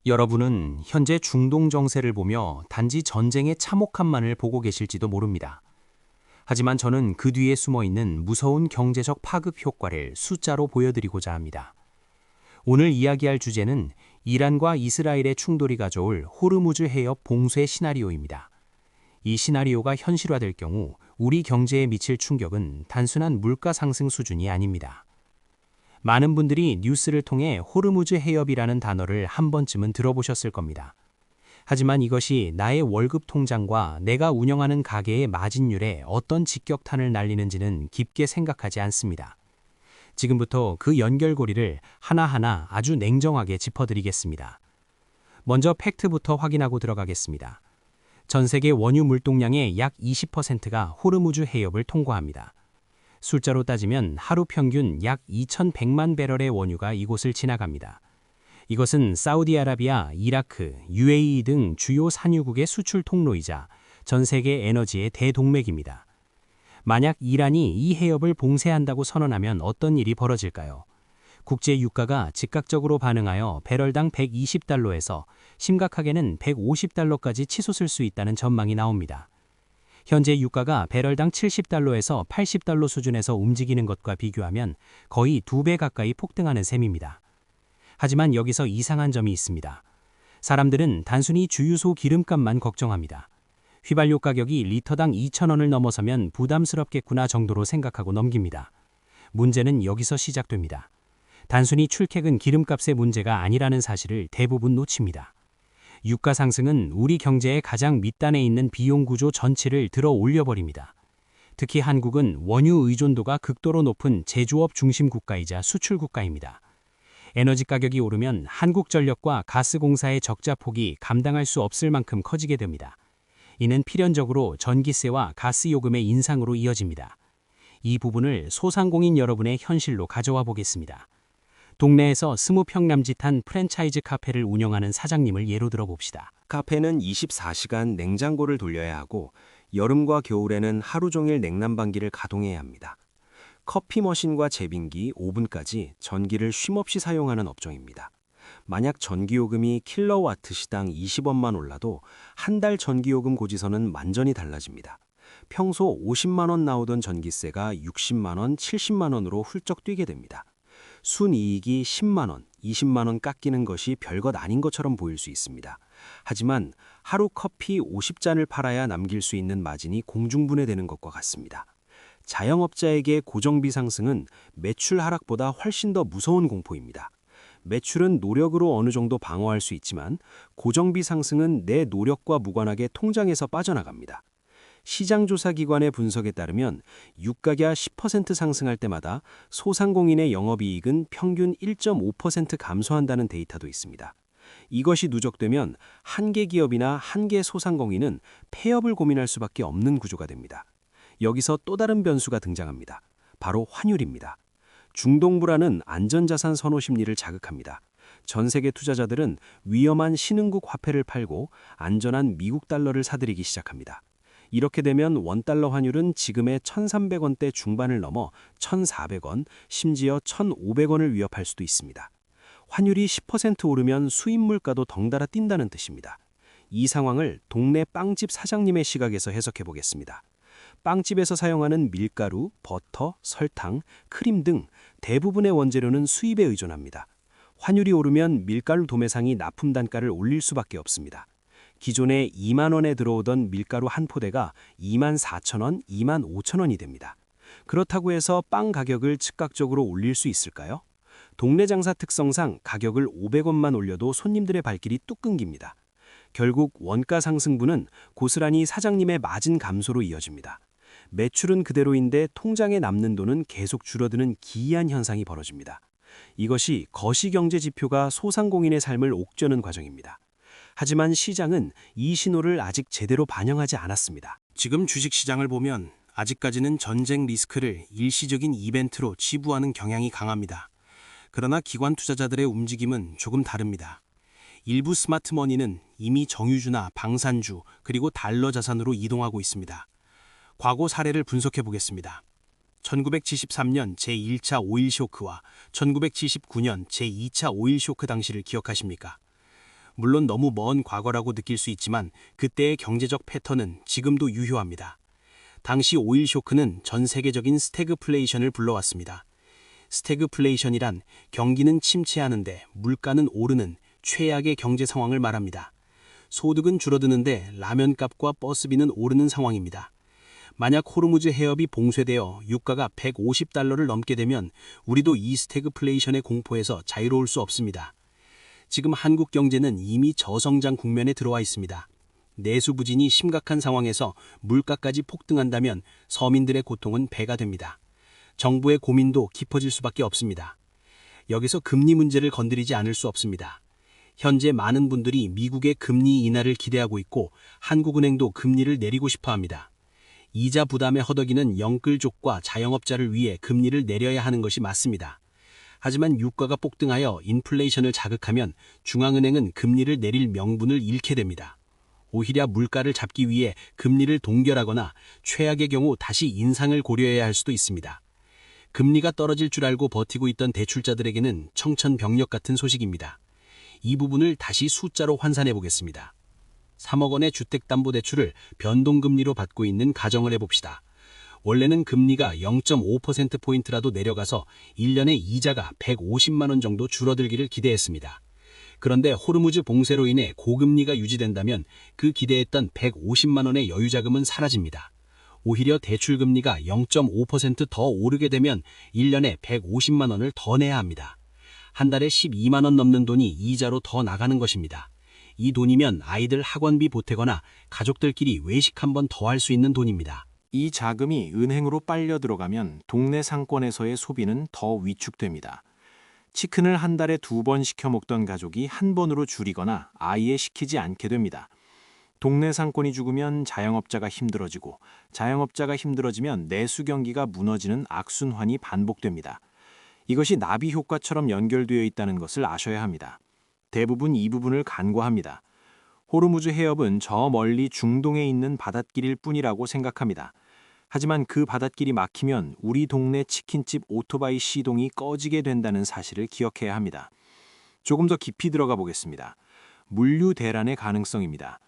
여러분은 현재 중동 정세를 보며 단지 전쟁의 참혹함만을 보고 계실지도 모릅니다. 하지만 저는 그 뒤에 숨어 있는 무서운 경제적 파급 효과를 숫자로 보여드리고자 합니다. 오늘 이야기할 주제는 이란과 이스라엘의 충돌이 가져올 호르무즈 해협 봉쇄 시나리오입니다. 이 시나리오가 현실화될 경우 우리 경제에 미칠 충격은 단순한 물가 상승 수준이 아닙니다. 많은 분들이 뉴스를 통해 호르무즈 해협이라는 단어를 한 번쯤은 들어보셨을 겁니다. 하지만 이것이 나의 월급 통장과 내가 운영하는 가게의 마진율에 어떤 직격탄을 날리는지는 깊게 생각하지 않습니다. 지금부터 그 연결고리를 하나하나 아주 냉정하게 짚어드리겠습니다. 먼저 팩트부터 확인하고 들어가겠습니다. 전 세계 원유 물동량의 약 20%가 호르무즈 해협을 통과합니다. 숫자로 따지면 하루 평균 약 2,100만 배럴의 원유가 이곳을 지나갑니다. 이것은 사우디아라비아, 이라크, UAE 등 주요 산유국의 수출 통로이자 전 세계 에너지의 대동맥입니다. 만약 이란이 이 해협을 봉쇄한다고 선언하면 어떤 일이 벌어질까요? 국제 유가가 즉각적으로 반응하여 배럴당 120달러에서 심각하게는 150달러까지 치솟을 수 있다는 전망이 나옵니다. 현재 유가가 배럴당 70달러에서 80달러 수준에서 움직이는 것과 비교하면 거의 2배 가까이 폭등하는 셈입니다. 하지만 여기서 이상한 점이 있습니다. 사람들은 단순히 주유소 기름값만 걱정합니다. 휘발유 가격이 리터당 2,000원을 넘어서면 부담스럽겠구나 정도로 생각하고 넘깁니다. 문제는 여기서 시작됩니다. 단순히 출첵은 기름값의 문제가 아니라는 사실을 대부분 놓칩니다. 유가 상승은 우리 경제의 가장 밑단에 있는 비용 구조 전체를 들어 올려버립니다. 특히 한국은 원유 의존도가 극도로 높은 제조업 중심 국가이자 수출 국가입니다. 에너지 가격이 오르면 한국전력과 가스공사의 적자 폭이 감당할 수 없을 만큼 커지게 됩니다. 이는 필연적으로 전기세와 가스 요금의 인상으로 이어집니다. 이 부분을 소상공인 여러분의 현실로 가져와 보겠습니다. 동네에서 20평 남짓한 프랜차이즈 카페를 운영하는 사장님을 예로 들어봅시다. 카페는 24시간 냉장고를 돌려야 하고 여름과 겨울에는 하루 종일 냉난방기를 가동해야 합니다. 커피 머신과 제빙기, 오븐까지 전기를 쉼없이 사용하는 업종입니다. 만약 전기요금이 킬로와트 시당 20원만 올라도 한 달 전기요금 고지서는 완전히 달라집니다. 평소 50만 원 나오던 전기세가 60만 원, 70만 원으로 훌쩍 뛰게 됩니다. 순이익이 10만 원, 20만 원 깎이는 것이 별것 아닌 것처럼 보일 수 있습니다. 하지만 하루 커피 50잔을 팔아야 남길 수 있는 마진이 공중분해되는 것과 같습니다. 자영업자에게 고정비 상승은 매출 하락보다 훨씬 더 무서운 공포입니다. 매출은 노력으로 어느 정도 방어할 수 있지만 고정비 상승은 내 노력과 무관하게 통장에서 빠져나갑니다. 시장조사기관의 분석에 따르면 유가가 10% 상승할 때마다 소상공인의 영업이익은 평균 1.5% 감소한다는 데이터도 있습니다. 이것이 누적되면 한 개 기업이나 한 개 소상공인은 폐업을 고민할 수밖에 없는 구조가 됩니다. 여기서 또 다른 변수가 등장합니다. 바로 환율입니다. 중동 불안은 안전자산 선호 심리를 자극합니다. 전 세계 투자자들은 위험한 신흥국 화폐를 팔고 안전한 미국 달러를 사들이기 시작합니다. 이렇게 되면 원달러 환율은 지금의 1,300원대 중반을 넘어 1,400원, 심지어 1,500원을 위협할 수도 있습니다. 환율이 10% 오르면 수입 물가도 덩달아 뛴다는 뜻입니다. 이 상황을 동네 빵집 사장님의 시각에서 해석해 보겠습니다. 빵집에서 사용하는 밀가루, 버터, 설탕, 크림 등 대부분의 원재료는 수입에 의존합니다. 환율이 오르면 밀가루 도매상이 납품 단가를 올릴 수밖에 없습니다. 기존에 2만 원에 들어오던 밀가루 한 포대가 2만 4천 원, 2만 5천 원이 됩니다. 그렇다고 해서 빵 가격을 즉각적으로 올릴 수 있을까요? 동네 장사 특성상 가격을 500원만 올려도 손님들의 발길이 뚝 끊깁니다. 결국 원가 상승분은 고스란히 사장님의 마진 감소로 이어집니다. 매출은 그대로인데 통장에 남는 돈은 계속 줄어드는 기이한 현상이 벌어집니다. 이것이 거시경제 지표가 소상공인의 삶을 옥죄는 과정입니다. 하지만 시장은 이 신호를 아직 제대로 반영하지 않았습니다. 지금 주식시장을 보면 아직까지는 전쟁 리스크를 일시적인 이벤트로 치부하는 경향이 강합니다. 그러나 기관 투자자들의 움직임은 조금 다릅니다. 일부 스마트머니는 이미 정유주나 방산주 그리고 달러 자산으로 이동하고 있습니다. 과거 사례를 분석해 보겠습니다. 1973년 제1차 오일 쇼크와 1979년 제2차 오일 쇼크 당시를 기억하십니까? 물론 너무 먼 과거라고 느낄 수 있지만 그때의 경제적 패턴은 지금도 유효합니다. 당시 오일 쇼크는 전 세계적인 스태그플레이션을 불러왔습니다. 스태그플레이션이란 경기는 침체하는데 물가는 오르는 최악의 경제 상황을 말합니다. 소득은 줄어드는데 라면값과 버스비는 오르는 상황입니다. 만약 호르무즈 해협이 봉쇄되어 유가가 150달러를 넘게 되면 우리도 이 스태그플레이션의 공포에서 자유로울 수 없습니다. 지금 한국 경제는 이미 저성장 국면에 들어와 있습니다. 내수 부진이 심각한 상황에서 물가까지 폭등한다면 서민들의 고통은 배가 됩니다. 정부의 고민도 깊어질 수밖에 없습니다. 여기서 금리 문제를 건드리지 않을 수 없습니다. 현재 많은 분들이 미국의 금리 인하를 기대하고 있고 한국은행도 금리를 내리고 싶어 합니다. 이자 부담의 허덕이는 영끌족과 자영업자를 위해 금리를 내려야 하는 것이 맞습니다. 하지만 유가가 폭등하여 인플레이션을 자극하면 중앙은행은 금리를 내릴 명분을 잃게 됩니다. 오히려 물가를 잡기 위해 금리를 동결하거나 최악의 경우 다시 인상을 고려해야 할 수도 있습니다. 금리가 떨어질 줄 알고 버티고 있던 대출자들에게는 청천벽력 같은 소식입니다. 이 부분을 다시 숫자로 환산해 보겠습니다. 3억 원의 주택담보대출을 변동금리로 받고 있는 가정을 해봅시다. 원래는 금리가 0.5%포인트라도 내려가서 1년에 이자가 150만 원 정도 줄어들기를 기대했습니다. 그런데 호르무즈 봉쇄로 인해 고금리가 유지된다면 그 기대했던 150만 원의 여유자금은 사라집니다. 오히려 대출금리가 0.5%더 오르게 되면 1년에 150만 원을 더 내야 합니다. 한 달에 12만 원 넘는 돈이 이자로 더 나가는 것입니다. 이 돈이면 아이들 학원비 보태거나 가족들끼리 외식 한 번 더 할 수 있는 돈입니다. 이 자금이 은행으로 빨려 들어가면 동네 상권에서의 소비는 더 위축됩니다. 치킨을 한 달에 2번 시켜 먹던 가족이 한 번으로 줄이거나 아예 시키지 않게 됩니다. 동네 상권이 죽으면 자영업자가 힘들어지고 자영업자가 힘들어지면 내수 경기가 무너지는 악순환이 반복됩니다. 이것이 나비 효과처럼 연결되어 있다는 것을 아셔야 합니다. 대부분 이 부분을 간과합니다. 호르무즈 해협은 저 멀리 중동에 있는 바닷길일 뿐이라고 생각합니다. 하지만 그 바닷길이 막히면 우리 동네 치킨집 오토바이 시동이 꺼지게 된다는 사실을 기억해야 합니다. 조금 더 깊이 들어가 보겠습니다. 물류 대란의 가능성입니다.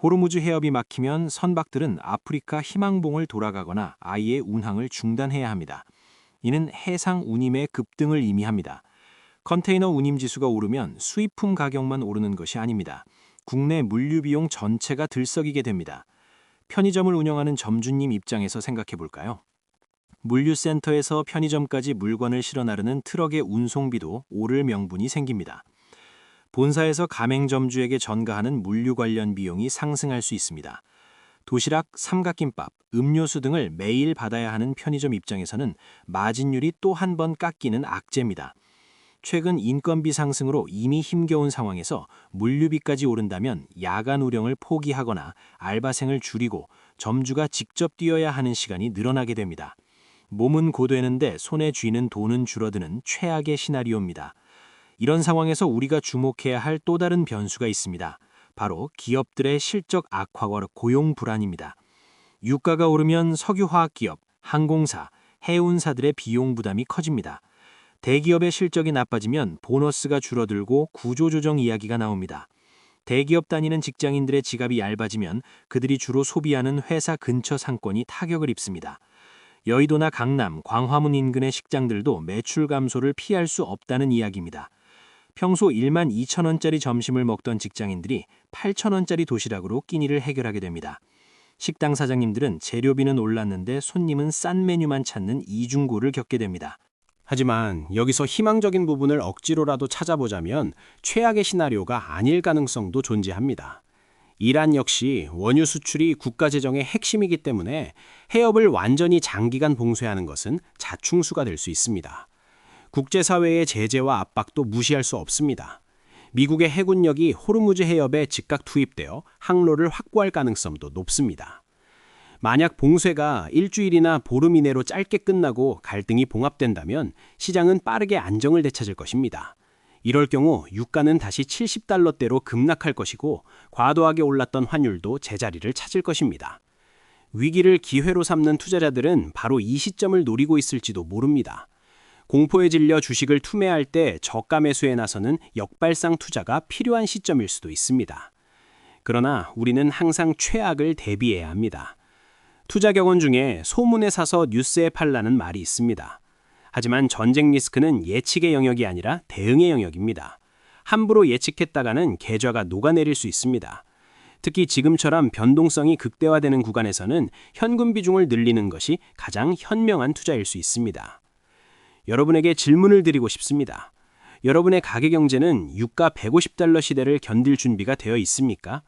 호르무즈 해협이 막히면 선박들은 아프리카 희망봉을 돌아가거나 아예 운항을 중단해야 합니다. 이는 해상 운임의 급등을 의미합니다. 컨테이너 운임 지수가 오르면 수입품 가격만 오르는 것이 아닙니다. 국내 물류 비용 전체가 들썩이게 됩니다. 편의점을 운영하는 점주님 입장에서 생각해 볼까요? 물류센터에서 편의점까지 물건을 실어 나르는 트럭의 운송비도 오를 명분이 생깁니다. 본사에서 가맹점주에게 전가하는 물류 관련 비용이 상승할 수 있습니다. 도시락, 삼각김밥, 음료수 등을 매일 받아야 하는 편의점 입장에서는 마진율이 또 한 번 깎이는 악재입니다. 최근 인건비 상승으로 이미 힘겨운 상황에서 물류비까지 오른다면 야간 운영을 포기하거나 알바생을 줄이고 점주가 직접 뛰어야 하는 시간이 늘어나게 됩니다. 몸은 고되는데 손에 쥐는 돈은 줄어드는 최악의 시나리오입니다. 이런 상황에서 우리가 주목해야 할 또 다른 변수가 있습니다. 바로 기업들의 실적 악화와 고용 불안입니다. 유가가 오르면 석유화학기업, 항공사, 해운사들의 비용 부담이 커집니다. 대기업의 실적이 나빠지면 보너스가 줄어들고 구조조정 이야기가 나옵니다. 대기업 다니는 직장인들의 지갑이 얇아지면 그들이 주로 소비하는 회사 근처 상권이 타격을 입습니다. 여의도나 강남, 광화문 인근의 식당들도 매출 감소를 피할 수 없다는 이야기입니다. 평소 1만 2천 원짜리 점심을 먹던 직장인들이 8천 원짜리 도시락으로 끼니를 해결하게 됩니다. 식당 사장님들은 재료비는 올랐는데 손님은 싼 메뉴만 찾는 이중고를 겪게 됩니다. 하지만 여기서 희망적인 부분을 억지로라도 찾아보자면 최악의 시나리오가 아닐 가능성도 존재합니다. 이란 역시 원유 수출이 국가 재정의 핵심이기 때문에 해협을 완전히 장기간 봉쇄하는 것은 자충수가 될 수 있습니다. 국제사회의 제재와 압박도 무시할 수 없습니다. 미국의 해군력이 호르무즈 해협에 즉각 투입되어 항로를 확보할 가능성도 높습니다. 만약 봉쇄가 일주일이나 보름 이내로 짧게 끝나고 갈등이 봉합된다면 시장은 빠르게 안정을 되찾을 것입니다. 이럴 경우 유가는 다시 70달러대로 급락할 것이고 과도하게 올랐던 환율도 제자리를 찾을 것입니다. 위기를 기회로 삼는 투자자들은 바로 이 시점을 노리고 있을지도 모릅니다. 공포에 질려 주식을 투매할 때 저가 매수에 나서는 역발상 투자가 필요한 시점일 수도 있습니다. 그러나 우리는 항상 최악을 대비해야 합니다. 투자 격언 중에 소문에 사서 뉴스에 팔라는 말이 있습니다. 하지만 전쟁 리스크는 예측의 영역이 아니라 대응의 영역입니다. 함부로 예측했다가는 계좌가 녹아내릴 수 있습니다. 특히 지금처럼 변동성이 극대화되는 구간에서는 현금 비중을 늘리는 것이 가장 현명한 투자일 수 있습니다. 여러분에게 질문을 드리고 싶습니다. 여러분의 가계 경제는 유가 $150 시대를 견딜 준비가 되어 있습니까?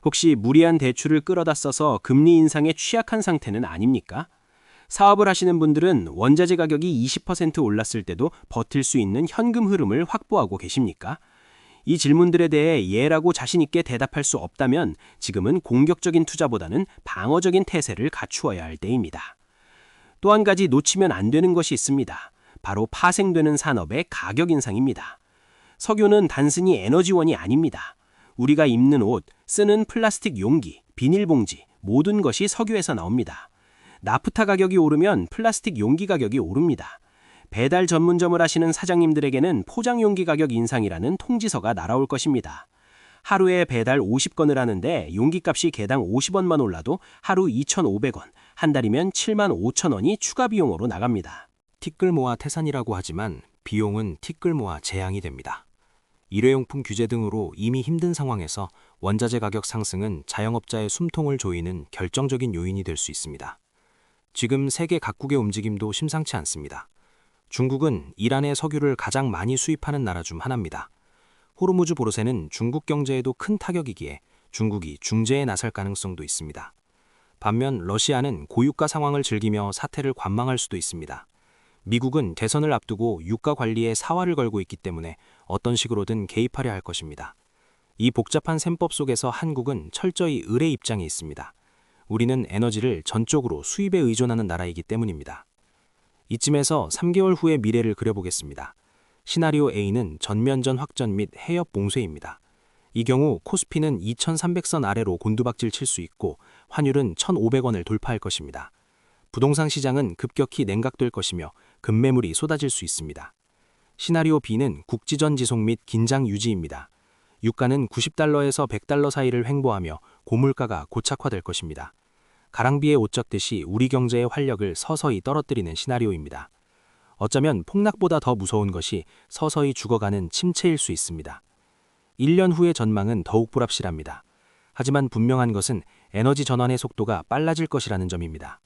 혹시 무리한 대출을 끌어다 써서 금리 인상에 취약한 상태는 아닙니까? 사업을 하시는 분들은 원자재 가격이 20% 올랐을 때도 버틸 수 있는 현금 흐름을 확보하고 계십니까? 이 질문들에 대해 예라고 자신 있게 대답할 수 없다면 지금은 공격적인 투자보다는 방어적인 태세를 갖추어야 할 때입니다. 또 한 가지 놓치면 안 되는 것이 있습니다. 바로 파생되는 산업의 가격 인상입니다. 석유는 단순히 에너지원이 아닙니다. 우리가 입는 옷, 쓰는 플라스틱 용기, 비닐봉지, 모든 것이 석유에서 나옵니다. 나프타 가격이 오르면 플라스틱 용기 가격이 오릅니다. 배달 전문점을 하시는 사장님들에게는 포장 용기 가격 인상이라는 통지서가 날아올 것입니다. 하루에 배달 50건을 하는데 용기값이 개당 50원만 올라도 하루 2,500원, 한 달이면 75,000원이 추가 비용으로 나갑니다. 티끌모아 태산이라고 하지만 비용은 티끌모아 재앙이 됩니다. 일회용품 규제 등으로 이미 힘든 상황에서 원자재 가격 상승은 자영업자의 숨통을 조이는 결정적인 요인이 될 수 있습니다. 지금 세계 각국의 움직임도 심상치 않습니다. 중국은 이란의 석유를 가장 많이 수입하는 나라 중 하나입니다. 호르무즈 보르세는 중국 경제에도 큰 타격이기에 중국이 중재에 나설 가능성도 있습니다. 반면 러시아는 고유가 상황을 즐기며 사태를 관망할 수도 있습니다. 미국은 대선을 앞두고 유가 관리에 사활을 걸고 있기 때문에 어떤 식으로든 개입하려 할 것입니다. 이 복잡한 셈법 속에서 한국은 철저히 을의 입장에 있습니다. 우리는 에너지를 전적으로 수입에 의존하는 나라이기 때문입니다. 이쯤에서 3개월 후의 미래를 그려보겠습니다. 시나리오 A는 전면전 확전 및 해협 봉쇄입니다. 이 경우 코스피는 2300선 아래로 곤두박질 칠 수 있고 환율은 1500원을 돌파할 것입니다. 부동산 시장은 급격히 냉각될 것이며 급매물이 쏟아질 수 있습니다. 시나리오 B는 국지전 지속 및 긴장 유지입니다. 유가는 $90에서 $100 사이를 횡보하며 고물가가 고착화될 것입니다. 가랑비에 옷 젖듯이 우리 경제의 활력을 서서히 떨어뜨리는 시나리오입니다. 어쩌면 폭락보다 더 무서운 것이 서서히 죽어가는 침체일 수 있습니다. 1년 후의 전망은 더욱 불합실합니다. 하지만 분명한 것은 에너지 전환의 속도가 빨라질 것이라는 점입니다.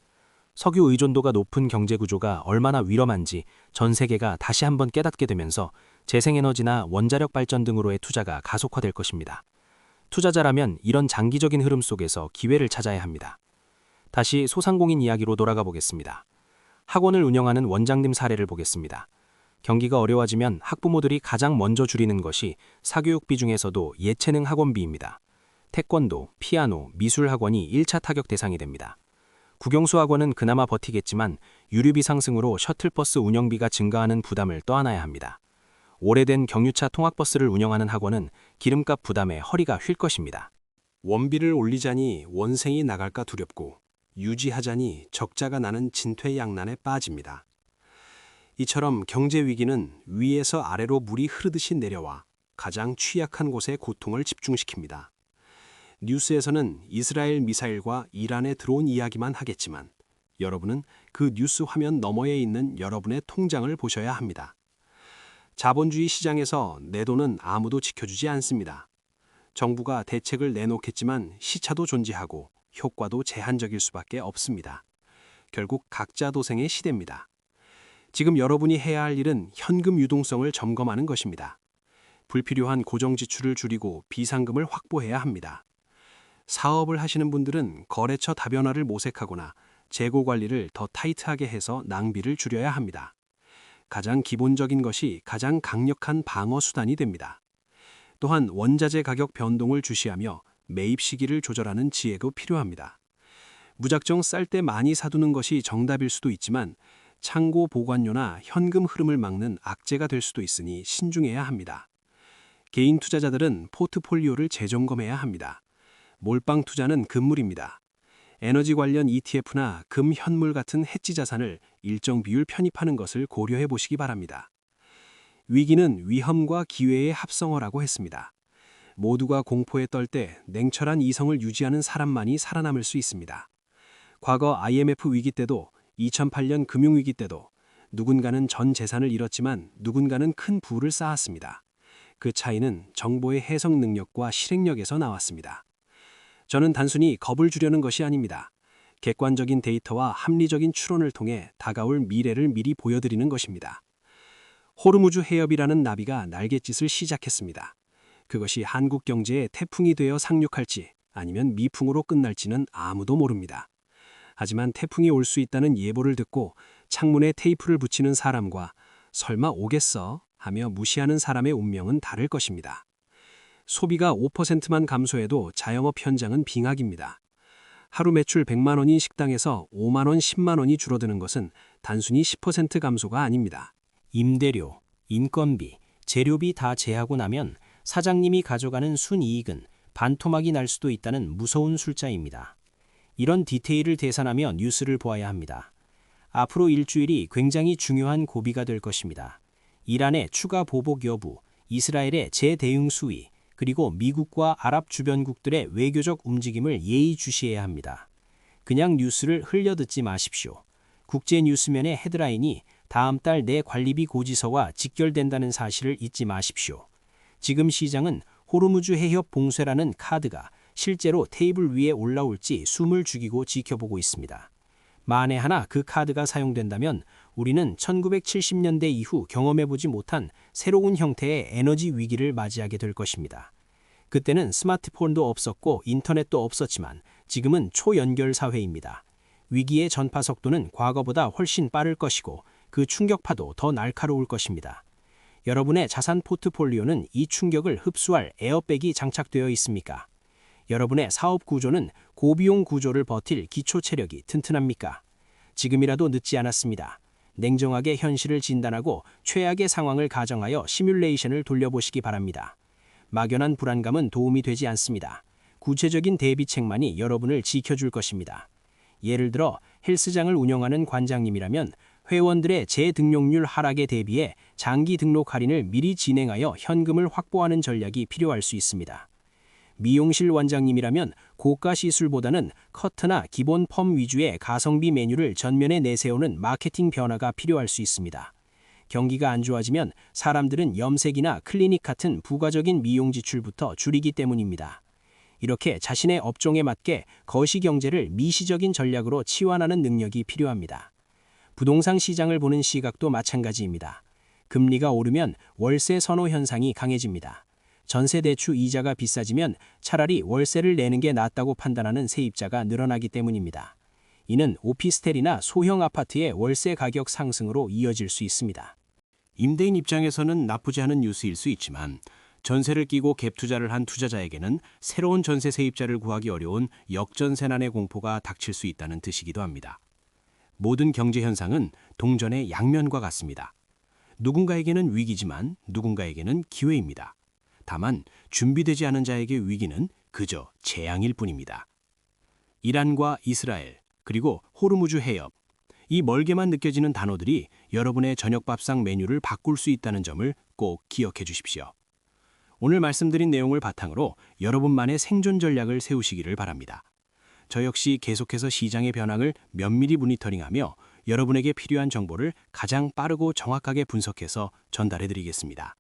석유 의존도가 높은 경제 구조가 얼마나 위험한지 전 세계가 다시 한번 깨닫게 되면서 재생에너지나 원자력 발전 등으로의 투자가 가속화될 것입니다. 투자자라면 이런 장기적인 흐름 속에서 기회를 찾아야 합니다. 다시 소상공인 이야기로 돌아가 보겠습니다. 학원을 운영하는 원장님 사례를 보겠습니다. 경기가 어려워지면 학부모들이 가장 먼저 줄이는 것이 사교육비 중에서도 예체능 학원비입니다. 태권도, 피아노, 미술 학원이 1차 타격 대상이 됩니다. 국영수 학원은 그나마 버티겠지만 유류비 상승으로 셔틀버스 운영비가 증가하는 부담을 떠안아야 합니다. 오래된 경유차 통학버스를 운영하는 학원은 기름값 부담에 허리가 휠 것입니다. 원비를 올리자니 원생이 나갈까 두렵고 유지하자니 적자가 나는 진퇴양난에 빠집니다. 이처럼 경제 위기는 위에서 아래로 물이 흐르듯이 내려와 가장 취약한 곳에 고통을 집중시킵니다. 뉴스에서는 이스라엘 미사일과 이란에 들어온 이야기만 하겠지만 여러분은 그 뉴스 화면 너머에 있는 여러분의 통장을 보셔야 합니다. 자본주의 시장에서 내 돈은 아무도 지켜주지 않습니다. 정부가 대책을 내놓겠지만 시차도 존재하고 효과도 제한적일 수밖에 없습니다. 결국 각자 도생의 시대입니다. 지금 여러분이 해야 할 일은 현금 유동성을 점검하는 것입니다. 불필요한 고정 지출을 줄이고 비상금을 확보해야 합니다. 사업을 하시는 분들은 거래처 다변화를 모색하거나 재고 관리를 더 타이트하게 해서 낭비를 줄여야 합니다. 가장 기본적인 것이 가장 강력한 방어 수단이 됩니다. 또한 원자재 가격 변동을 주시하며 매입 시기를 조절하는 지혜도 필요합니다. 무작정 쌀 때 많이 사두는 것이 정답일 수도 있지만 창고 보관료나 현금 흐름을 막는 악재가 될 수도 있으니 신중해야 합니다. 개인 투자자들은 포트폴리오를 재점검해야 합니다. 몰빵 투자는 금물입니다. 에너지 관련 ETF나 금, 현물 같은 해지 자산을 일정 비율 편입하는 것을 고려해 보시기 바랍니다. 위기는 위험과 기회의 합성어라고 했습니다. 모두가 공포에 떨 때 냉철한 이성을 유지하는 사람만이 살아남을 수 있습니다. 과거 IMF 위기 때도 2008년 금융위기 때도 누군가는 전 재산을 잃었지만 누군가는 큰 부를 쌓았습니다. 그 차이는 정보의 해석 능력과 실행력에서 나왔습니다. 저는 단순히 겁을 주려는 것이 아닙니다. 객관적인 데이터와 합리적인 추론을 통해 다가올 미래를 미리 보여드리는 것입니다. 호르무즈 해협이라는 나비가 날갯짓을 시작했습니다. 그것이 한국 경제에 태풍이 되어 상륙할지 아니면 미풍으로 끝날지는 아무도 모릅니다. 하지만 태풍이 올 수 있다는 예보를 듣고 창문에 테이프를 붙이는 사람과 설마 오겠어? 하며 무시하는 사람의 운명은 다를 것입니다. 소비가 5%만 감소해도 자영업 현장은 빙하기입니다. 하루 매출 100만 원인 식당에서 5만 원, 10만 원이 줄어드는 것은 단순히 10% 감소가 아닙니다. 임대료, 인건비, 재료비 다 제하고 나면 사장님이 가져가는 순이익은 반토막이 날 수도 있다는 무서운 숫자입니다. 이런 디테일을 계산하며 뉴스를 보아야 합니다. 앞으로 일주일이 굉장히 중요한 고비가 될 것입니다. 이란의 추가 보복 여부, 이스라엘의 재대응 수위, 그리고 미국과 아랍 주변국들의 외교적 움직임을 예의주시해야 합니다. 그냥 뉴스를 흘려듣지 마십시오. 국제 뉴스면의 헤드라인이 다음 달 내 관리비 고지서와 직결된다는 사실을 잊지 마십시오. 지금 시장은 호르무즈 해협 봉쇄라는 카드가 실제로 테이블 위에 올라올지 숨을 죽이고 지켜보고 있습니다. 만에 하나 그 카드가 사용된다면 우리는 1970년대 이후 경험해보지 못한 새로운 형태의 에너지 위기를 맞이하게 될 것입니다. 그때는 스마트폰도 없었고 인터넷도 없었지만 지금은 초연결 사회입니다. 위기의 전파 속도는 과거보다 훨씬 빠를 것이고 그 충격파도 더 날카로울 것입니다. 여러분의 자산 포트폴리오는 이 충격을 흡수할 에어백이 장착되어 있습니까? 여러분의 사업 구조는 고비용 구조를 버틸 기초 체력이 튼튼합니까? 지금이라도 늦지 않았습니다. 냉정하게 현실을 진단하고 최악의 상황을 가정하여 시뮬레이션을 돌려보시기 바랍니다. 막연한 불안감은 도움이 되지 않습니다. 구체적인 대비책만이 여러분을 지켜줄 것입니다. 예를 들어 헬스장을 운영하는 관장님이라면 회원들의 재등록률 하락에 대비해 장기 등록 할인을 미리 진행하여 현금을 확보하는 전략이 필요할 수 있습니다. 미용실 원장님이라면 고가 시술보다는 커트나 기본 펌 위주의 가성비 메뉴를 전면에 내세우는 마케팅 변화가 필요할 수 있습니다. 경기가 안 좋아지면 사람들은 염색이나 클리닉 같은 부가적인 미용 지출부터 줄이기 때문입니다. 이렇게 자신의 업종에 맞게 거시경제를 미시적인 전략으로 치환하는 능력이 필요합니다. 부동산 시장을 보는 시각도 마찬가지입니다. 금리가 오르면 월세 선호 현상이 강해집니다. 전세대출 이자가 비싸지면 차라리 월세를 내는 게 낫다고 판단하는 세입자가 늘어나기 때문입니다. 이는 오피스텔이나 소형 아파트의 월세 가격 상승으로 이어질 수 있습니다. 임대인 입장에서는 나쁘지 않은 뉴스일 수 있지만 전세를 끼고 갭 투자를 한 투자자에게는 새로운 전세 세입자를 구하기 어려운 역전세난의 공포가 닥칠 수 있다는 뜻이기도 합니다. 모든 경제 현상은 동전의 양면과 같습니다. 누군가에게는 위기지만 누군가에게는 기회입니다. 다만 준비되지 않은 자에게 위기는 그저 재앙일 뿐입니다. 이란과 이스라엘, 그리고 호르무즈 해협, 이 멀게만 느껴지는 단어들이 여러분의 저녁밥상 메뉴를 바꿀 수 있다는 점을 꼭 기억해 주십시오. 오늘 말씀드린 내용을 바탕으로 여러분만의 생존 전략을 세우시기를 바랍니다. 저 역시 계속해서 시장의 변화를 면밀히 모니터링하며 여러분에게 필요한 정보를 가장 빠르고 정확하게 분석해서 전달해 드리겠습니다.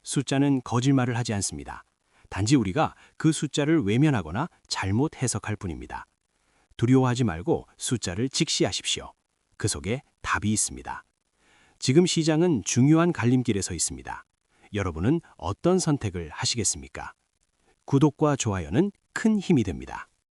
숫자는 거짓말을 하지 않습니다. 단지 우리가 그 숫자를 외면하거나 잘못 해석할 뿐입니다. 두려워하지 말고 숫자를 직시하십시오. 그 속에 답이 있습니다. 지금 시장은 중요한 갈림길에 서 있습니다. 여러분은 어떤 선택을 하시겠습니까? 구독과 좋아요는 큰 힘이 됩니다.